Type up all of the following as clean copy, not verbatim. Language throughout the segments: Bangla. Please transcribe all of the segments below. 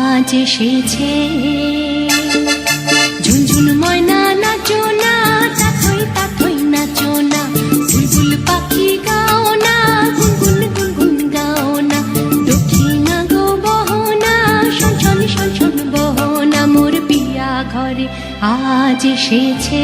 আজ এসেছে। ঝুনঝুন ময়না নাচো না, তাথই তাথই নাচো না, বুলবুল পাখি গাও না, গুনগুন গুনগুন গাও না, দক্ষিণা গো বহনা, শনশন শনশন বহনা, মোর পিয়া ঘরে আজ এসেছে।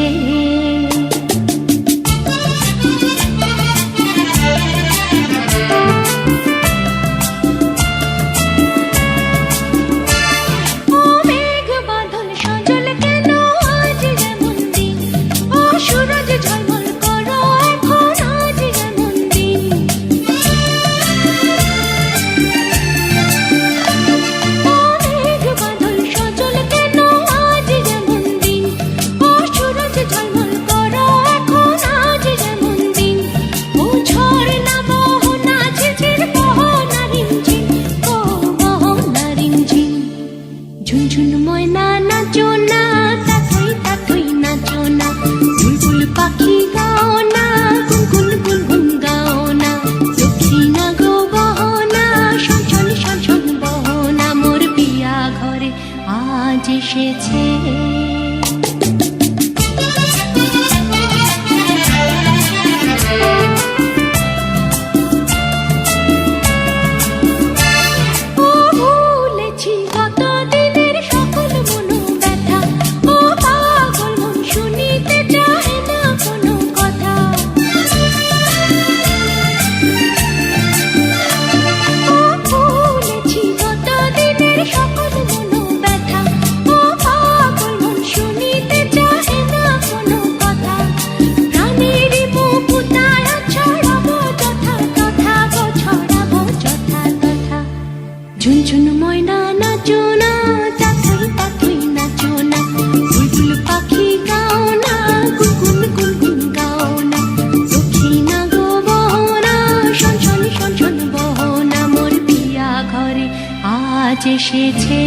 ঝুনঝুন ময়না নাচো না, তাথই তাথই নাচো না, বুলবুল পাখি গাও না, গুনগুন গুনগুন গাও না, দক্ষিণা গো বহনা, শনশন শনশন বহনা, মোর পিয়া ঘরে আজ এসেছে। ঝুনঝুন ময়না নাচো না, তাথই তাথই নাচো না, বুলবুল পাখি গাও না, গুনগুন গুনগুন গাও না, দক্ষিণা গো বহনা, শনশন শনশন বহনা, মোর পিয়া ঘরে আজ এসেছে।